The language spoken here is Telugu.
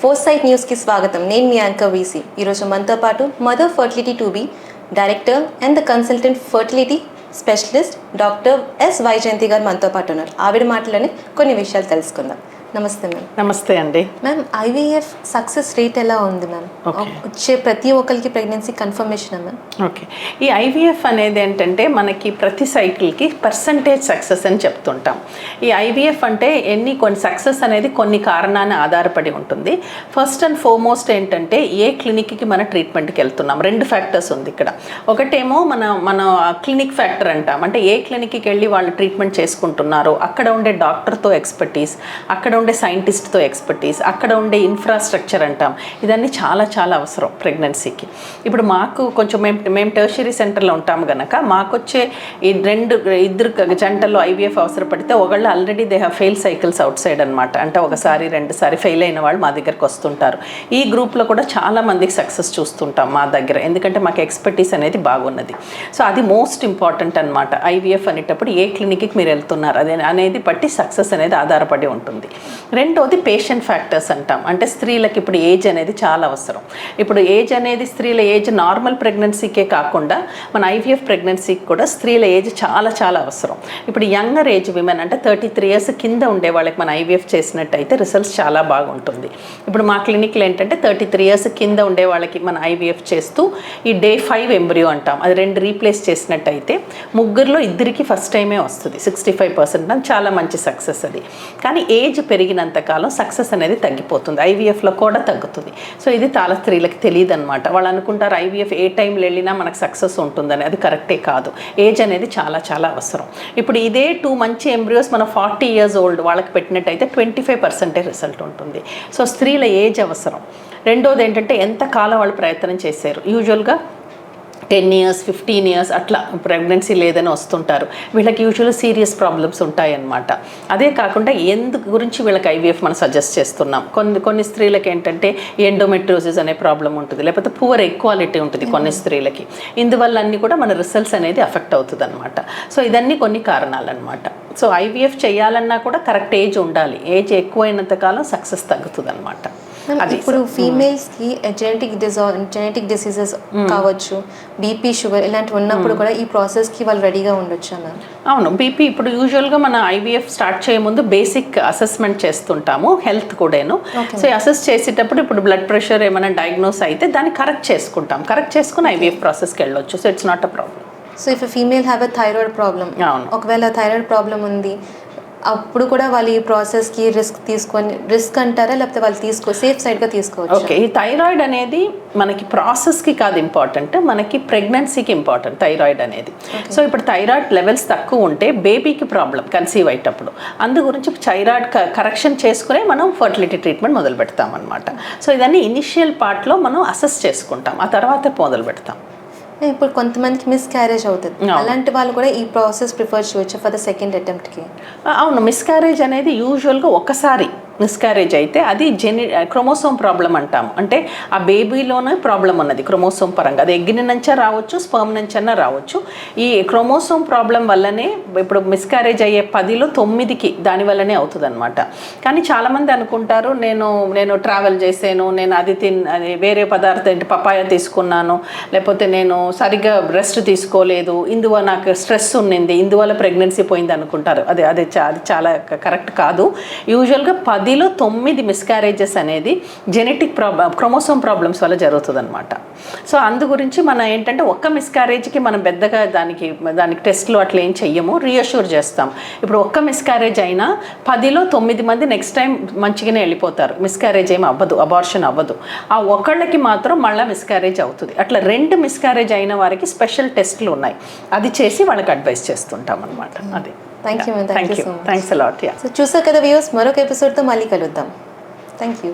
ఫోర్సైట్ న్యూస్కి స్వాగతం. నేను మీ యాంకర్ వీసీ. ఈరోజు మనతో పాటు mother fertility to be director and the consultant fertility specialist doctor yes Vyjayanthi గారు మనతో పాటు ఉన్నారు. ఆవిడ మాటలోనే కొన్ని విషయాలు తెలుసుకుందాం. నమస్తే మ్యామ్. నమస్తే అండి. మ్యామ్, ఐవీఎఫ్ సక్సెస్ రేట్ ఎలా ఉంది మ్యామ్? వచ్చే ప్రతి ఒక్కరికి ప్రెగ్నెన్సీ కన్ఫర్మేషన్ మ్యామ్? ఓకే, ఈ ఐవీఎఫ్ అనేది ఏంటంటే మనకి ప్రతి సైకిల్కి పర్సంటేజ్ సక్సెస్ అని చెప్తుంటాం. ఈ ఐవీఎఫ్ అంటే కొన్ని సక్సెస్ అనేది కొన్ని కారణాన్ని ఆధారపడి ఉంటుంది. ఫస్ట్ అండ్ ఫార్మోస్ట్ ఏంటంటే ఏ క్లినిక్కి మన ట్రీట్మెంట్కి వెళ్తున్నాం. రెండు ఫ్యాక్టర్స్ ఉంది ఇక్కడ. ఒకటేమో మన క్లినిక్ ఫ్యాక్టర్ అంటాం. అంటే ఏ క్లినిక్కి వెళ్ళి వాళ్ళు ట్రీట్మెంట్ చేసుకుంటున్నారో అక్కడ ఉండే డాక్టర్తో ఎక్స్పర్టీస్, అక్కడ ఉండే సైంటిస్ట్తో ఎక్స్పర్టీస్, అక్కడ ఉండే ఇన్ఫ్రాస్ట్రక్చర్ అంటాం. ఇదన్నీ చాలా చాలా అవసరం ప్రెగ్నెన్సీకి. ఇప్పుడు మాకు కొంచెం మేము టెర్షరీ సెంటర్లో ఉంటాము కనుక మాకొచ్చే ఈ ఇద్దరు జంటల్లో ఐవీఎఫ్ అవసరపడితే ఒకళ్ళు already they have fail cycles out side అనమాట. అంటే ఒకసారి రెండుసారి ఫెయిల్ అయిన వాళ్ళు మా దగ్గరకు వస్తుంటారు. ఈ గ్రూప్లో కూడా చాలా మందికి సక్సెస్ చూస్తుంటాం మా దగ్గర, ఎందుకంటే మాకు ఎక్స్పర్టీస్ అనేది బాగున్నది. సో అది మోస్ట్ ఇంపార్టెంట్ అనమాట. ఐవీఎఫ్ అనేటప్పుడు ఏ క్లినిక్కి మీరు వెళ్తున్నారు అనేది బట్టి సక్సెస్ అనేది ఆధారపడి ఉంటుంది. రెండోది పేషెంట్ ఫ్యాక్టర్స్ అంటాం. అంటే స్త్రీలకు ఇప్పుడు ఏజ్ అనేది చాలా అవసరం. ఇప్పుడు ఏజ్ అనేది స్త్రీల ఏజ్ నార్మల్ ప్రెగ్నెన్సీకే కాకుండా మన ఐవీఎఫ్ ప్రెగ్నెన్సీకి కూడా స్త్రీల ఏజ్ చాలా చాలా అవసరం. ఇప్పుడు యంగర్ ఏజ్ విమెన్ అంటే 33 years కింద ఉండే వాళ్ళకి మన ఐవీఎఫ్ చేసినట్టయితే రిజల్ట్స్ చాలా బాగుంటుంది. ఇప్పుడు మా క్లినిక్లో ఏంటంటే 33 years కింద ఉండే వాళ్ళకి మన ఐవీఎఫ్ చేస్తూ ఈ Day 5 ఎంబ్రియో అంటాం, అది 2 రీప్లేస్ చేసినట్టయితే ముగ్గురులో ఇద్దరికి ఫస్ట్ టైమే వస్తుంది. 65% అని చాలా మంచి సక్సెస్ అది. కానీ ఏజ్ పెరిగినంతకాలం సక్సెస్ అనేది తగ్గిపోతుంది, ఐవీఎఫ్లో కూడా తగ్గుతుంది. సో ఇది చాలా స్త్రీలకు తెలియదు అనమాట. వాళ్ళు అనుకుంటారు ఐవీఎఫ్ ఏ టైంలో వెళ్ళినా మనకు సక్సెస్ ఉంటుందని. అది కరెక్టే కాదు. ఏజ్ అనేది చాలా చాలా అవసరం. ఇప్పుడు ఇదే 2 మంచి ఎంబ్రియోస్ మన 40 years old వాళ్ళకి పెట్టినట్టయితే 25% రిజల్ట్ ఉంటుంది. సో స్త్రీల ఏజ్ అవసరం. రెండోది ఏంటంటే ఎంత కాలం వాళ్ళు ప్రయత్నం చేశారు. యూజువల్గా 10 years 15 years అట్లా ప్రెగ్నెన్సీ లేదని వస్తుంటారు. వీళ్ళకి యూజువల్ సీరియస్ ప్రాబ్లమ్స్ ఉంటాయన్నమాట. అదే కాకుండా ఎందుకు గురించి వీళ్ళకి ఐవీఎఫ్ మనం సజెస్ట్ చేస్తున్నాం. కొన్ని స్త్రీలకి ఏంటంటే ఎండోమెట్రియోసిస్ అనే ప్రాబ్లం ఉంటుంది, లేకపోతే పువర్ ఈక్వాలిటీ ఉంటుంది కొన్ని స్త్రీలకి. ఇందువల్ల అన్నీ కూడా మన రిజల్ట్స్ అనేది అఫెక్ట్ అవుతుంది అనమాట. సో ఇదన్నీ కొన్ని కారణాలు అనమాట. సో ఐవీఎఫ్ చేయాలన్నా కూడా కరెక్ట్ ఏజ్ ఉండాలి. ఏజ్ ఎక్కువైనంత కాలం సక్సెస్ తగ్గుతుంది అనమాట. ఇప్పుడు ఫీమేల్స్కి జెనెటిక్ డిసీజెస్ కావచ్చు, బీపీ, షుగర్ ఇలాంటివి ఉన్నప్పుడు కూడా ఈ ప్రాసెస్కి వాళ్ళు రెడీగా ఉండొచ్చు అన్నారు. అవును, బీపీ ఇప్పుడు యూజువల్గా మన ఐవీఎఫ్ స్టార్ట్ చేయ ముందు బేసిక్ అసెస్మెంట్ చేస్తుంటాము, హెల్త్ కూడాను. సో అసెస్ చేసేటప్పుడు ఇప్పుడు బ్లడ్ ప్రెషర్ ఏమైనా డయాగ్నోస్ అయితే దాన్ని కరెక్ట్ చేసుకుంటాం. కరెక్ట్ చేసుకుని ఐవీఎఫ్ ప్రాసెస్కి వెళ్ళొచ్చు. So it's not a problem. So if female have a thyroid problem, ఒకవేళ థైరాయిడ్ ప్రాబ్లం ఉంది అప్పుడు కూడా వాళ్ళు ఈ ప్రాసెస్కి రిస్క్ అంటారా, లేకపోతే వాళ్ళు సేఫ్ సైడ్గా తీసుకోవచ్చు? ఓకే, ఈ థైరాయిడ్ అనేది మనకి ప్రాసెస్కి కాదు ఇంపార్టెంట్, మనకి ప్రెగ్నెన్సీకి ఇంపార్టెంట్ థైరాయిడ్ అనేది. సో ఇప్పుడు థైరాయిడ్ లెవెల్స్ తక్కువ ఉంటే బేబీకి ప్రాబ్లం కన్సీవ్ అయ్యేటప్పుడు. అందు గురించి థైరాయిడ్ కరెక్షన్ చేసుకునే మనం ఫర్టిలిటీ ట్రీట్మెంట్ మొదలు పెడతాం అనమాట. సో ఇదన్నీ ఇనిషియల్ పార్ట్లో మనం అసెస్ చేసుకుంటాం, ఆ తర్వాత మొదలు పెడతాం. ఇప్పుడు కొంతమందికి మిస్ క్యారేజ్ అవుతుంది, అలాంటి వాళ్ళు కూడా ఈ ప్రాసెస్ ప్రిఫర్ చేయవచ్చు ఫర్ ద సెకండ్ అటెంప్ట్కి? అవును, మిస్ క్యారేజ్ అనేది యూజువల్గా ఒకసారి మిస్క్యారేజ్ అయితే అది క్రోమోసోమ్ ప్రాబ్లం అంటాము. అంటే ఆ బేబీలోనే ప్రాబ్లం ఉన్నది క్రోమోసోమ్ పరంగా. అది ఎగ్ నుంచే రావచ్చు, స్పర్మ్ నుంచైనా రావచ్చు. ఈ క్రోమోసోమ్ ప్రాబ్లం వల్లనే ఇప్పుడు మిస్క్యారేజ్ అయ్యే 10లో 9కి దానివల్లనే అవుతుంది అనమాట. కానీ చాలామంది అనుకుంటారు నేను ట్రావెల్ చేసాను, నేను అది వేరే పదార్థం ఏంటి పపాయ తీసుకున్నాను, లేకపోతే నేను సరిగ్గా రెస్ట్ తీసుకోలేదు, ఇందువల్ల నాకు స్ట్రెస్ ఉన్నింది, ఇందువల్ల ప్రెగ్నెన్సీ పోయింది అనుకుంటారు. అది చాలా కరెక్ట్ కాదు. యూజువల్గా 10లో 9 మిస్క్యారేజెస్ అనేది జెనెటిక్ క్రోమోసోమ్ ప్రాబ్లమ్స్ వల్ల జరుగుతుంది అనమాట. సో అందు గురించి మనం ఏంటంటే ఒక్క మిస్క్యారేజ్కి మనం పెద్దగా దానికి టెస్ట్లు అట్లా ఏం చెయ్యము, రీఅష్యూర్ చేస్తాం. ఇప్పుడు ఒక్క మిస్క్యారేజ్ అయినా 10లో 9 మంది నెక్స్ట్ టైం మంచిగానే వెళ్ళిపోతారు, మిస్క్యారేజ్ ఏమి అవ్వదు, అబార్షన్ అవ్వదు. ఆ ఒకళ్ళకి మాత్రం మళ్ళీ మిస్క్యారేజ్ అవుతుంది. అట్లా 2 మిస్క్యారేజ్ అయిన వారికి స్పెషల్ టెస్ట్లు ఉన్నాయి, అది చేసి వాళ్ళకి అడ్వైస్ చేస్తుంటాం అనమాట. అది. Thank you. Thanks a lot. So చూసారు కదా వ్యూవర్స్, మరొక ఎపిసోడ్తో మళ్ళీ కలుద్దాం. Thank you.